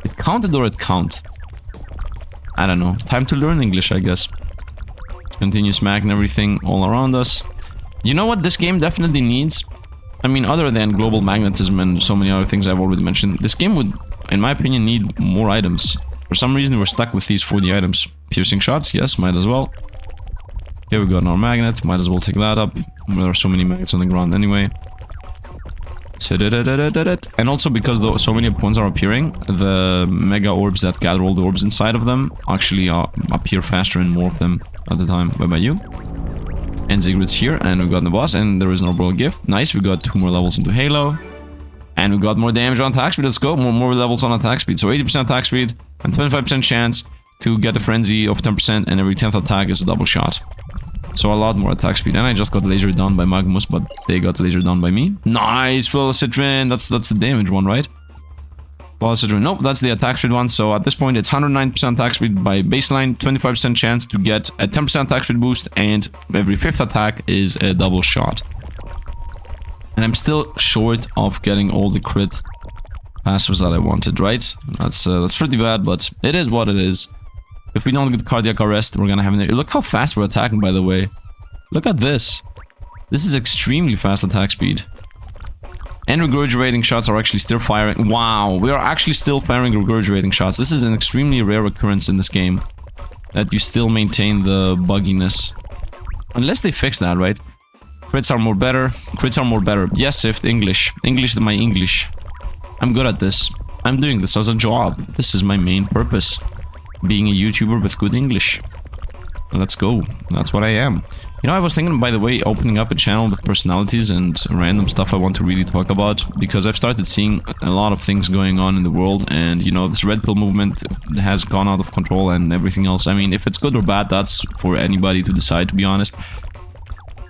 A: It counted or it count? I don't know. Time to learn English, I guess. Let's continue smacking everything all around us. You know what this game definitely needs? I mean, other than global magnetism and so many other things I've already mentioned, this game would, in my opinion, need more items. For some reason, we're stuck with these 40 items. Piercing shots, yes, might as well. Here we got our magnet, might as well take that up. There are so many magnets on the ground anyway. And also because so many opponents are appearing, the mega orbs that gather all the orbs inside of them actually appear faster and more of them at the time. Bye bye you. And Sigrid's here, and we got the boss, and there is an orbital gift. Nice, we got 2 more levels into Halo. And we got more damage on attack speed. Let's go, more levels on attack speed. So 80% attack speed, and 25% chance to get a frenzy of 10%, and every 10th attack is a double shot. So a lot more attack speed. And I just got lasered down by Magnus, but they got lasered down by me. Nice, full citron. That's the damage one, right? Full citron. Nope, that's the attack speed one. So at this point, it's 109% attack speed by baseline, 25% chance to get a 10% attack speed boost, and every 5th attack is a double shot. And I'm still short of getting all the crit passes that I wanted, right? That's pretty bad, but it is what it is. If we don't get cardiac arrest, we're gonna have an... Look how fast we're attacking, by the way. Look at this. This is extremely fast attack speed. And regurgitating shots are actually still firing. Wow, we are actually still firing regurgitating shots. This is an extremely rare occurrence in this game. That you still maintain the bugginess. Unless they fix that, right? Crits are more better. Crits are more better. Yes, Sifd, English. English my English. I'm good at this. I'm doing this as a job. This is my main purpose. Being a YouTuber with good English. Let's go. That's what I am. You know, I was thinking, by the way, opening up a channel with personalities and random stuff I want to really talk about, because I've started seeing a lot of things going on in the world, and, you know, this red pill movement has gone out of control and everything else. I mean, if it's good or bad, that's for anybody to decide, to be honest.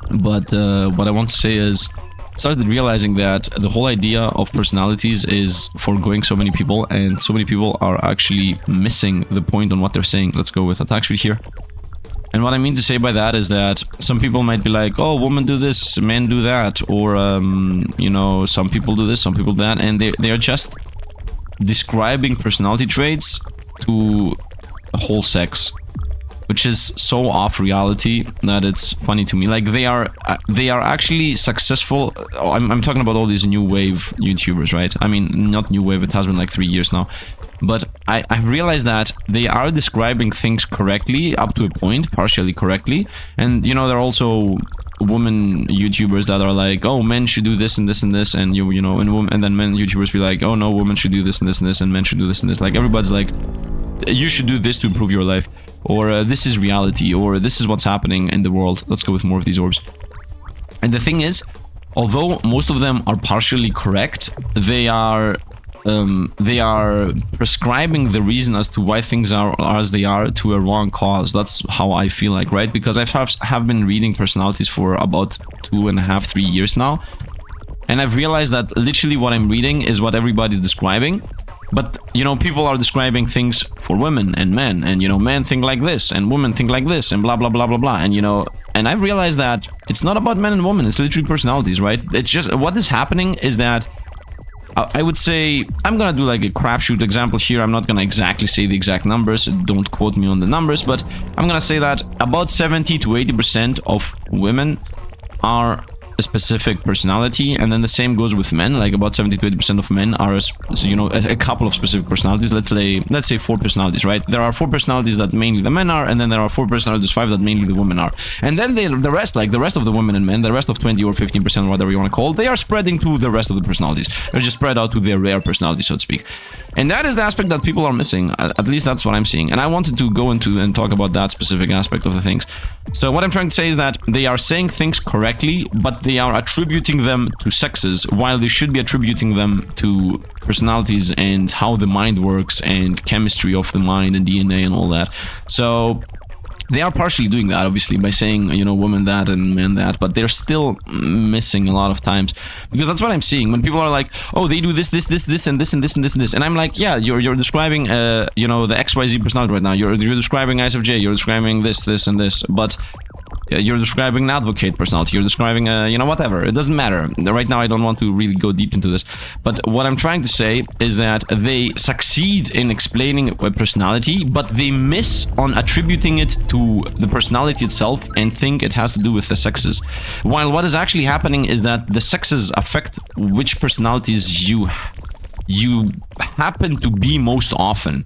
A: But what I want to say is, I started realizing that the whole idea of personalities is foregoing so many people, and so many people are actually missing the point on what they're saying. Let's go with attack speed here. And what I mean to say by that is that some people might be like, oh, women do this, men do that, or, you know, some people do this, some people do that, and they are just describing personality traits to a whole sex, which is so off reality that it's funny to me. Like, they are actually successful. I'm talking about all these new wave YouTubers, right? I mean, not new wave, it has been like 3 years now. But I've realized that they are describing things correctly, up to a point, partially correctly. And, you know, there are also women YouTubers that are like, oh, men should do this and this and this, and you know, and then men YouTubers be like, oh no, women should do this and this and this, and men should do this and this. Like, everybody's like, you should do this to improve your life, or this is reality, or this is what's happening in the world. Let's go with more of these orbs. And the thing is, although most of them are partially correct, they are prescribing the reason as to why things are as they are to a wrong cause. That's how I feel like, right? Because I have been reading personalities for about 2.5, 3 years now, and I've realized that literally what I'm reading is what everybody's describing. But, you know, people are describing things for women and men, and, you know, men think like this, and women think like this, and blah, blah, blah, blah, blah, and, you know, and I've realized that it's not about men and women, it's literally personalities, right? It's just, what is happening is that I would say, I'm gonna do like a crapshoot example here. I'm not gonna exactly say the exact numbers, don't quote me on the numbers, but I'm gonna say that about 70 to 80% of women are a specific personality, and then the same goes with men. Like about 70 to 80% of men are, you know, a couple of specific personalities. Let's say 4 personalities, right? There are 4 personalities that mainly the men are, and then there are 4 personalities, 5 that mainly the women are. And then the rest, like the rest of the women and men, the rest of 20 or 15%, whatever you want to call it, they are spreading to the rest of the personalities. They're just spread out to their rare personalities, so to speak. And that is the aspect that people are missing. At least that's what I'm seeing. And I wanted to go into and talk about that specific aspect of the things. So what I'm trying to say is that they are saying things correctly, but they are attributing them to sexes, while they should be attributing them to personalities and how the mind works and chemistry of the mind and DNA and all that. So They are partially doing that, obviously, by saying, you know, women that and men that, but they're still missing a lot of times. Because that's what I'm seeing. When people are like, oh, they do this, and this, and this, and this, and this. And I'm like, yeah, you're describing, you know, the XYZ personality right now. You're describing ISFJ, you're describing this, and this. But you're describing an advocate personality. You're describing, you know, whatever. It doesn't matter. Right now, I don't want to really go deep into this. But what I'm trying to say is that they succeed in explaining a personality, but they miss on attributing it to the personality itself and think it has to do with the sexes. While what is actually happening is that the sexes affect which personalities you happen to be most often.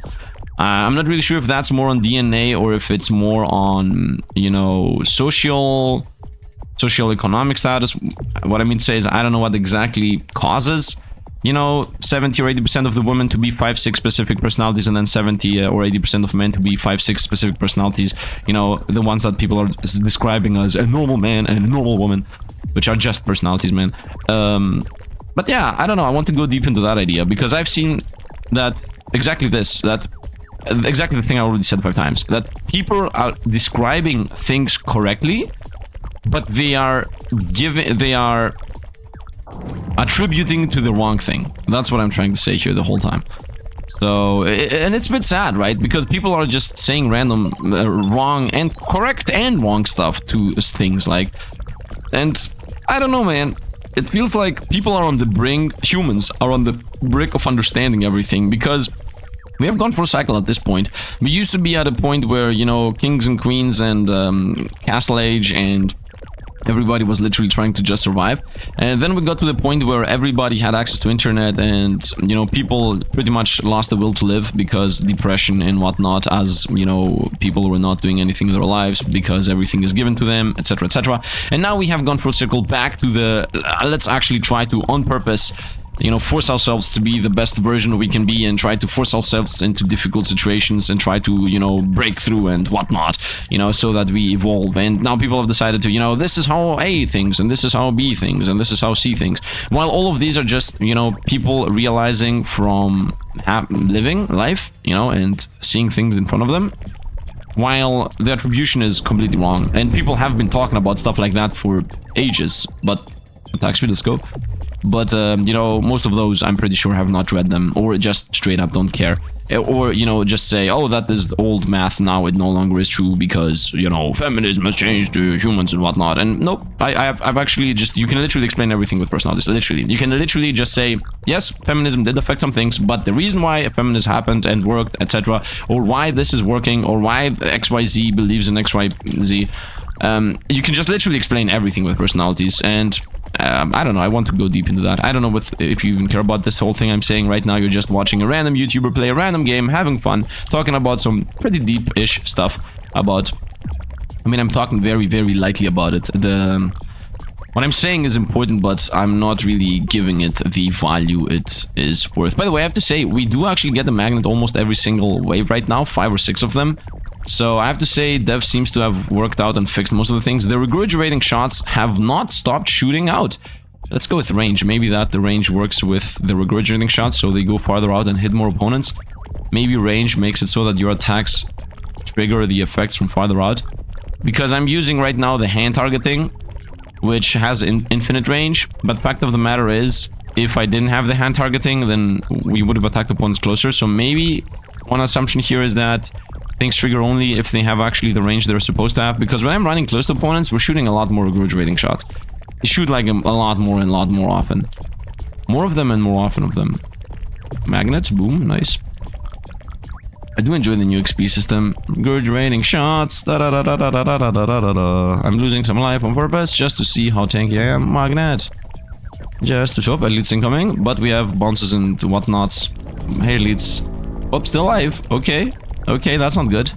A: I'm not really sure if that's more on DNA or if it's more on, you know, socio-economic status. What I mean to say is I don't know what exactly causes, you know, 70 or 80% of the women to be 5-6 specific personalities, and then 70 or 80% of men to be 5-6 specific personalities. You know, the ones that people are describing as a normal man and a normal woman, which are just personalities, man. But yeah, I don't know. I want to go deep into that idea because I've seen that exactly the thing I already said 5 times, that people are describing things correctly, but they are attributing to the wrong thing. That's what I'm trying to say here the whole time. So, and it's a bit sad, right? Because people are just saying random wrong and correct and wrong stuff to things, like, and I don't know, man. It feels like people are on the brink, humans are on the brink of understanding everything, because we have gone for a cycle at this point. We used to be at a point where, you know, kings and queens and castle age and everybody was literally trying to just survive. And then we got to the point where everybody had access to internet and, you know, people pretty much lost the will to live because depression and whatnot, as, you know, people were not doing anything in their lives because everything is given to them, etc., etc. And now we have gone full circle back to the let's actually try to, on purpose, you know, force ourselves to be the best version we can be and try to force ourselves into difficult situations and try to, you know, break through and whatnot, you know, so that we evolve. And now people have decided to, you know, this is how A thinks and this is how B thinks and this is how C thinks. While all of these are just, you know, people realizing from living life, you know, and seeing things in front of them, while the attribution is completely wrong. And people have been talking about stuff like that for ages, but attack speed, let's go. But, you know, most of those, I'm pretty sure, have not read them, or just straight up don't care. Or, you know, just say, oh, that is old math, now it no longer is true because, you know, feminism has changed to humans and whatnot. And nope, I've actually just, you can literally explain everything with personalities, literally. You can literally just say, yes, feminism did affect some things, but the reason why feminism happened and worked, etc., or why this is working, or why XYZ believes in XYZ, you can just literally explain everything with personalities. And I don't know, I want to go deep into that. I don't know if you even care about this whole thing I'm saying right now. You're just watching a random YouTuber play a random game, having fun, talking about some pretty deep-ish stuff about... I mean, I'm talking very, very lightly about it. What I'm saying is important, but I'm not really giving it the value it is worth. By the way, I have to say, we do actually get a magnet almost every single wave right now, 5 or 6 of them. So I have to say, Dev seems to have worked out and fixed most of the things. The regurgitating shots have not stopped shooting out. Let's go with range. Maybe the range works with the regurgitating shots, so they go farther out and hit more opponents. Maybe range makes it so that your attacks trigger the effects from farther out. Because I'm using right now the hand targeting, which has infinite range. But fact of the matter is, if I didn't have the hand targeting, then we would have attacked opponents closer. So maybe one assumption here is that things trigger only if they have actually the range they're supposed to have. Because when I'm running close to opponents, we're shooting a lot more regurgitating shots. They shoot like a lot more and a lot more often. More of them and more often of them. Magnets, boom, nice. I do enjoy the new XP system. Regurgitating shots, da da da da da da da da da da. I'm losing some life on purpose just to see how tanky I am. Magnet. Just to show up, elites incoming, but we have bounces and whatnots. Hey, elites. Oh, still alive. Okay. Okay, that's not good.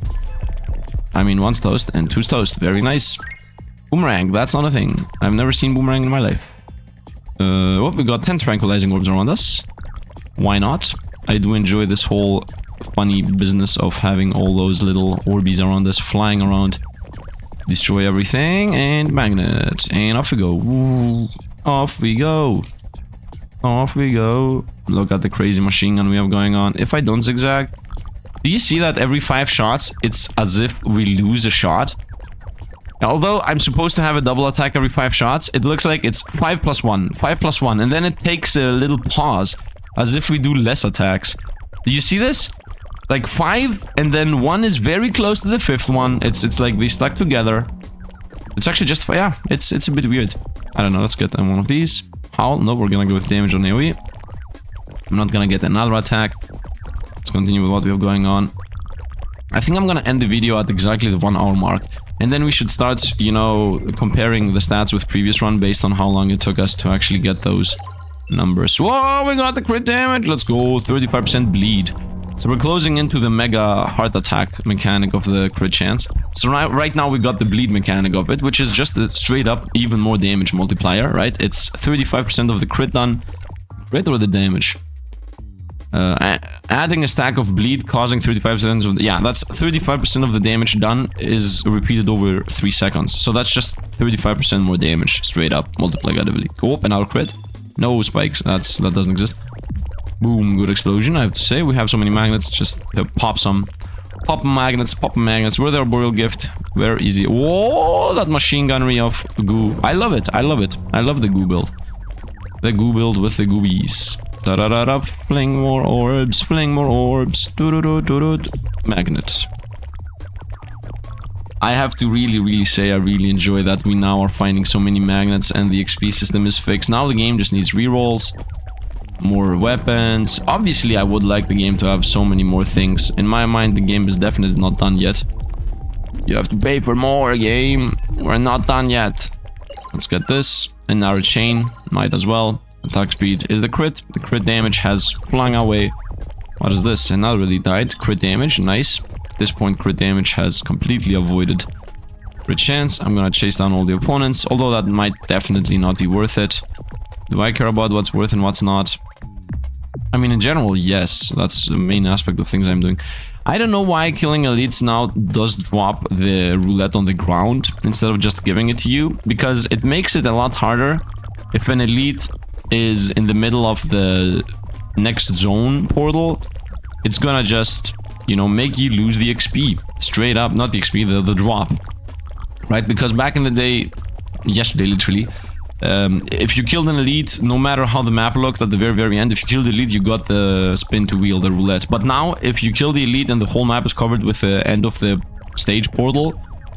A: I mean, 1's toast and 2's toast. Very nice. Boomerang, that's not a thing. I've never seen boomerang in my life. Oh, we got 10 tranquilizing orbs around us. Why not? I do enjoy this whole funny business of having all those little orbies around us flying around. Destroy everything and magnet. And off we go. Woo. Off we go. Off we go. Look at the crazy machine gun we have going on. If I don't zigzag, Do you see that every 5 shots, it's as if we lose a shot? Although I'm supposed to have a double attack every 5 shots, it looks like it's 5 plus 1, 5 plus 1, and then it takes a little pause, as if we do less attacks. Do you see this? Like 5, and then 1 is very close to the 5th one. It's like they stuck together. It's actually just, yeah, it's a bit weird. I don't know, let's get one of these. Howl, no, we're gonna go with damage on AoE. I'm not gonna get another attack. Let's continue with what we have going on. I think I'm gonna end the video at exactly the 1 hour mark. And then we should start, you know, comparing the stats with previous run based on how long it took us to actually get those numbers. Whoa, we got the crit damage. Let's go, 35% bleed. So we're closing into the mega heart attack mechanic of the crit chance. So right now we got the bleed mechanic of it, which is just a straight up even more damage multiplier, right? It's 35% of the crit done. Crit or the damage? Adding a stack of bleed causing 35% of the, yeah, that's 35% of the damage done is repeated over 3 seconds. So that's just 35% more damage straight up multiplicatively. Go up, another crit. No spikes, that doesn't exist. Boom, good explosion, I have to say. We have so many magnets, just pop some. Pop magnets, We're their burial gift. Very easy. Whoa, that machine gunnery of goo. I love it, I love it. I love the goo build. The goo build with the goobies. Da-da-da-da, fling more orbs, fling more orbs. Do-do-do-do-do. Magnets. I have to really say I really enjoy that we now are finding so many magnets and the XP system is fixed. Now the game just needs rerolls, more weapons. Obviously, I would like the game to have so many more things. In my mind, the game is definitely not done yet. You have to pay for more, game. We're not done yet. Let's get this. Another chain. Might as well. Attack speed is the crit. The crit damage has flung away. What is this? Another elite died. Crit damage. Nice. At this point, crit damage has completely avoided crit chance. I'm gonna chase down all the opponents. Although that might definitely not be worth it. Do I care about what's worth and what's not? I mean, in general, yes. That's the main aspect of things I'm doing. I don't know why killing elites now does drop the roulette on the ground instead of just giving it to you. Because it makes it a lot harder if an elite is in the middle of the next zone portal. It's gonna just, you know, make you lose the XP. Straight up, not the XP, the drop. Right? Because back in the day, yesterday literally, if you killed an elite, no matter how the map looked at the very end, if you killed the elite, you got the spin to wheel, the roulette. But now, if you kill the elite and the whole map is covered with the end of the stage portal,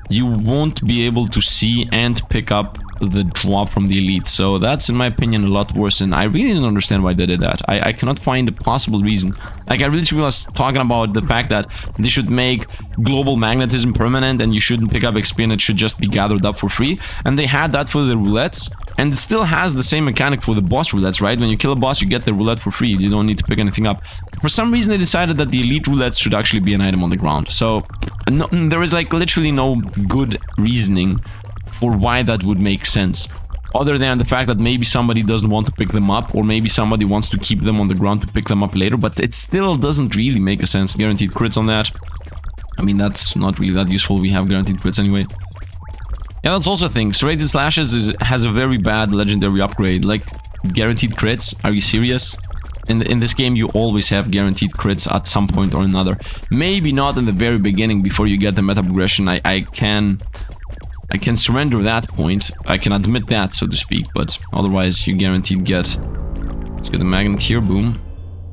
A: you won't be able to see and pick up the drop from the elite. So that's, in my opinion, a lot worse, and I really don't understand why they did that. I cannot find a possible reason. Like, I really was talking about the fact that they should make global magnetism permanent and you shouldn't pick up XP and it should just be gathered up for free. And they had that for the roulettes, and it still has the same mechanic for the boss roulettes, right? When you kill a boss, you get the roulette for free. You don't need to pick anything up. For some reason, they decided that the elite roulettes should actually be an item on the ground. So no, there is like literally no good reasoning for why that would make sense, other than the fact that maybe somebody doesn't want to pick them up, or maybe somebody wants to keep them on the ground to pick them up later, but it still doesn't really make a sense. Guaranteed crits on that. I mean, that's not really that useful. We have guaranteed crits anyway. Yeah, that's also a thing. Serrated Slashes has a very bad legendary upgrade. Like, guaranteed crits? Are you serious? In this game, you always have guaranteed crits at some point or another. Maybe not in the very beginning before you get the meta progression. I can surrender that point. I can admit that, so to speak, but otherwise you guaranteed get. Let's get the magnet here, boom.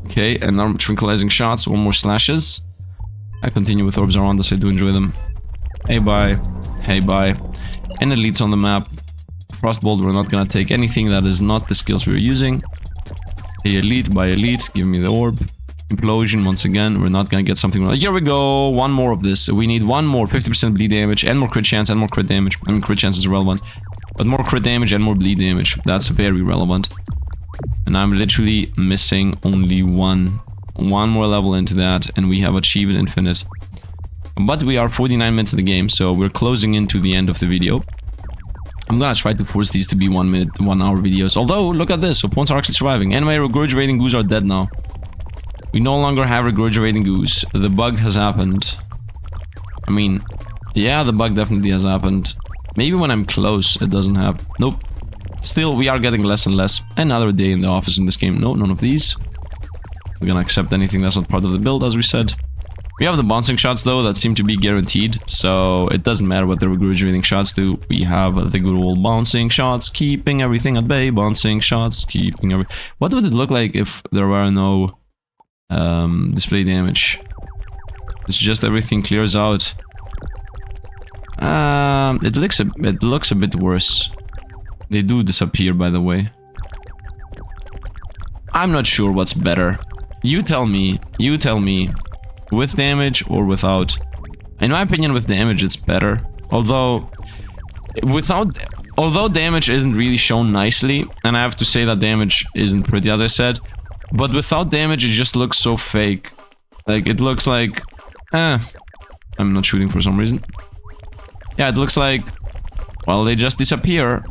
A: Okay, and now tranquilizing shots, 1 more slashes. I continue with orbs around us, I do enjoy them. Hey bye, hey bye. And elites on the map. Frostbolt, we're not gonna take anything that is not the skills we're using. Hey elite, by elite, give me the orb. Implosion, once again, we're not gonna get something. Here we go, 1 more of this. We need 1 more, 50% bleed damage, and more crit chance, and more crit damage. I mean, crit chance is relevant, but more crit damage and more bleed damage. That's very relevant. And I'm literally missing only one more level into that, and we have achieved infinite. But we are 49 minutes in the game, so we're closing into the end of the video. I'm gonna try to force these to be 1 minute, 1 hour videos. Although, look at this, opponents are actually surviving. Anyway, regurgitating goos are dead now. We no longer have regurgitating goose. The bug has happened. I mean, yeah, the bug definitely has happened. Maybe when I'm close, it doesn't happen. Nope. Still, we are getting less and less. Another day in the office in this game. No, none of these. We're gonna accept anything that's not part of the build, as we said. We have the bouncing shots though that seem to be guaranteed, so it doesn't matter what the regurgitating shots do. We have the good old bouncing shots, keeping everything at bay. Bouncing shots, keeping every. What would it look like if there were no display damage? It's just everything clears out. It looks a bit worse. They do disappear, by the way. I'm not sure what's better. You tell me. You tell me. With damage or without? In my opinion, with damage it's better. Although damage isn't really shown nicely, and I have to say that damage isn't pretty, as I said. But without damage, it just looks so fake. Like, it looks like... I'm not shooting for some reason. Yeah, it looks like... Well, they just disappear.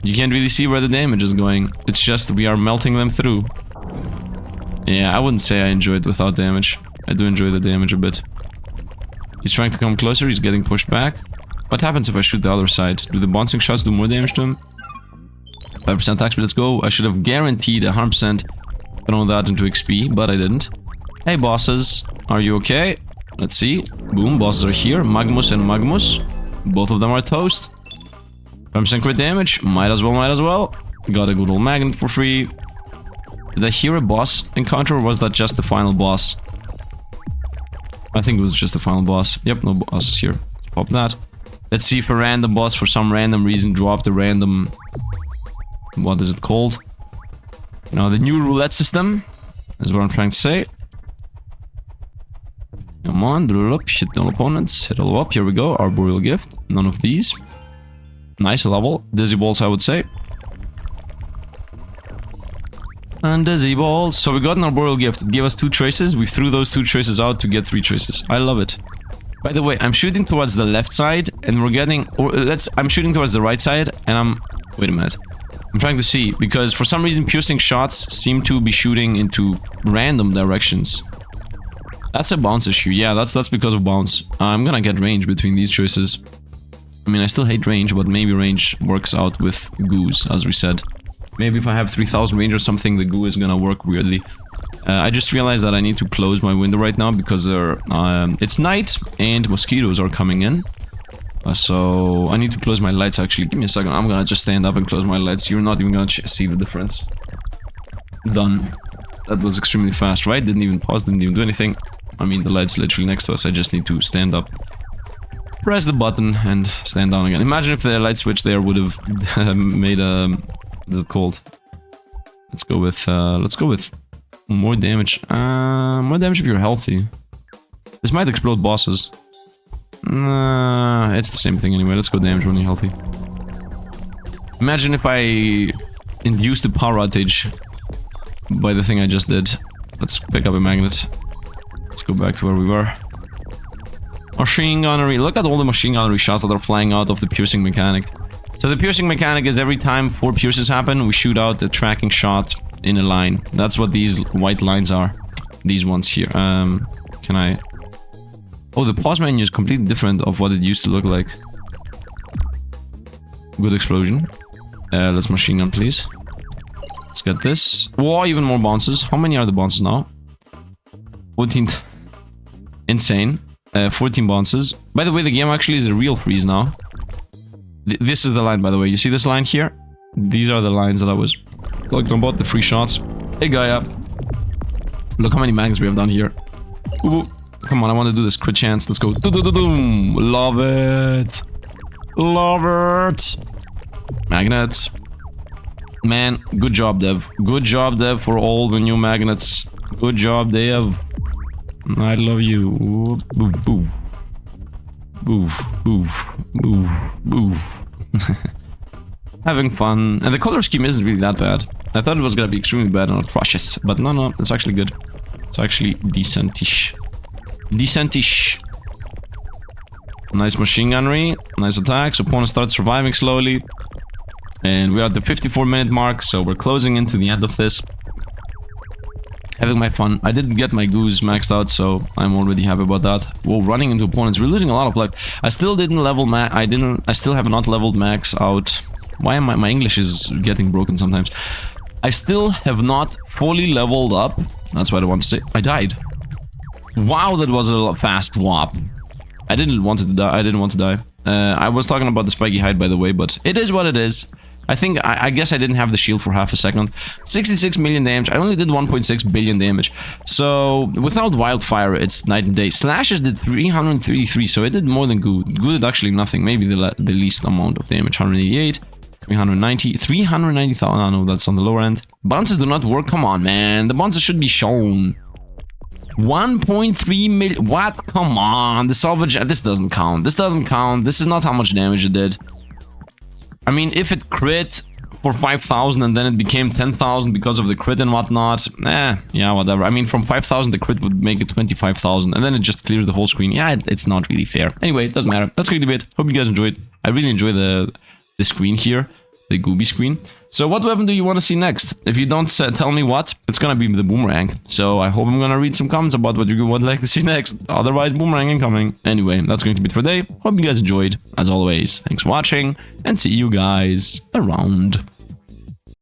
A: You can't really see where the damage is going. It's just we are melting them through. Yeah, I wouldn't say I enjoy it without damage. I do enjoy the damage a bit. He's trying to come closer, he's getting pushed back. What happens if I shoot the other side? Do the bouncing shots do more damage to him? 5% attack speed, let's go. I should have guaranteed 100% thrown that into XP, but I didn't. Hey bosses, are you okay? Let's see. Boom, bosses are here. Magmus and Magmus. Both of them are toast. 5% crit damage, might as well. Got a good old magnet for free. Did I hear a boss encounter, or was that just the final boss? I think it was just the final boss. Yep, no bosses here. Let's pop that. Let's see if a random boss for some random reason dropped a random... What is it called? Now, the new roulette system is what I'm trying to say. Come on, drill up, hit all opponents, hit all up. Here we go, Arboreal Gift. None of these. Nice level. Dizzy balls, I would say. And dizzy balls. So we got an Arboreal Gift. It gave us 2 choices. We threw those 2 choices out to get 3 choices. I love it. By the way, I'm shooting towards the left side and we're getting... I'm shooting towards the right side and I'm... Wait a minute. I'm trying to see, because for some reason piercing shots seem to be shooting into random directions. That's a bounce issue. Yeah, that's because of bounce. I'm gonna get range between these choices. I mean, I still hate range, but maybe range works out with goos, as we said. Maybe if I have 3000 range or something, the goo is gonna work weirdly. I just realized that I need to close my window right now because it's night and mosquitoes are coming in. So I need to close my lights actually. Give me a second. I'm gonna just stand up and close my lights. You're not even gonna see the difference. Done. That was extremely fast, right? Didn't even pause, didn't even do anything. I mean, the light's literally next to us. I just need to stand up, press the button, and stand down again. Imagine if the light switch there would have made a... What is it called? Let's go with more damage. More damage if you're healthy. This might explode bosses. It's the same thing anyway. Let's go damage when you're healthy. Imagine if I induced a power outage by the thing I just did. Let's pick up a magnet. Let's go back to where we were. Machine gunnery. Look at all the machine gunnery shots that are flying out of the piercing mechanic. So the piercing mechanic is every time 4 pierces happen, we shoot out a tracking shot in a line. That's what these white lines are. These ones here. Can I... Oh, the pause menu is completely different of what it used to look like. Good explosion. Let's machine gun, please. Let's get this. Whoa, even more bounces. How many are the bounces now? 14. Insane. 14 bounces. By the way, the game actually is a real freeze now. This is the line, by the way. You see this line here? These are the lines that I was talking about, the free shots. Hey, Gaia. Look how many magnets we have down here. Ooh. Come on, I want to do this crit chance. Let's go. Do-do-do-doom. Love it. Love it. Magnets. Man, good job, Dev. Good job, Dev, for all the new magnets. Good job, Dev. I love you. Boof, boof. Boof, boof, boof, boof. Having fun. And the color scheme isn't really that bad. I thought it was gonna be extremely bad and atrocious. But no, it's actually good. It's actually decentish. Decentish. Nice machine gunnery. Nice attacks. Opponent starts surviving slowly. And we're at the 54-minute mark, so we're closing into the end of this. Having my fun. I didn't get my goose maxed out, so I'm already happy about that. Whoa, running into opponents. We're losing a lot of life. I still didn't level I still have not leveled max out. Why am my English is getting broken sometimes. I still have not fully leveled up. That's what I want to say. I died. Wow, that was a fast drop. I didn't want to die. I was talking about the spiky height, by the way, but it is what it is. I guess I didn't have the shield for half a second. 66 million damage. I only did 1.6 billion damage. So without wildfire, it's night and day. Slashes did 333, so it did more than good. Good did actually nothing. Maybe the least amount of damage. 188, 390, 390,000. Oh, no, that's on the lower end. Bounces do not work. Come on, man. The bounces should be shown. 1.3 million. What? Come on. The salvage. This doesn't count. This doesn't count. This is not how much damage it did. I mean, if it crit for 5,000 and then it became 10,000 because of the crit and whatnot, yeah, whatever. I mean, from 5,000 the crit would make it 25,000 and then it just clears the whole screen. Yeah, it's not really fair. Anyway, it doesn't matter. That's going to be it. Hope you guys enjoyed. I really enjoy the screen here, the Gooby screen. So what weapon do you want to see next? If you don't tell me what, it's gonna be the boomerang. So I hope I'm gonna read some comments about what you would like to see next. Otherwise, boomerang incoming. Anyway, that's going to be it for today. Hope you guys enjoyed. As always, thanks for watching, and see you guys around.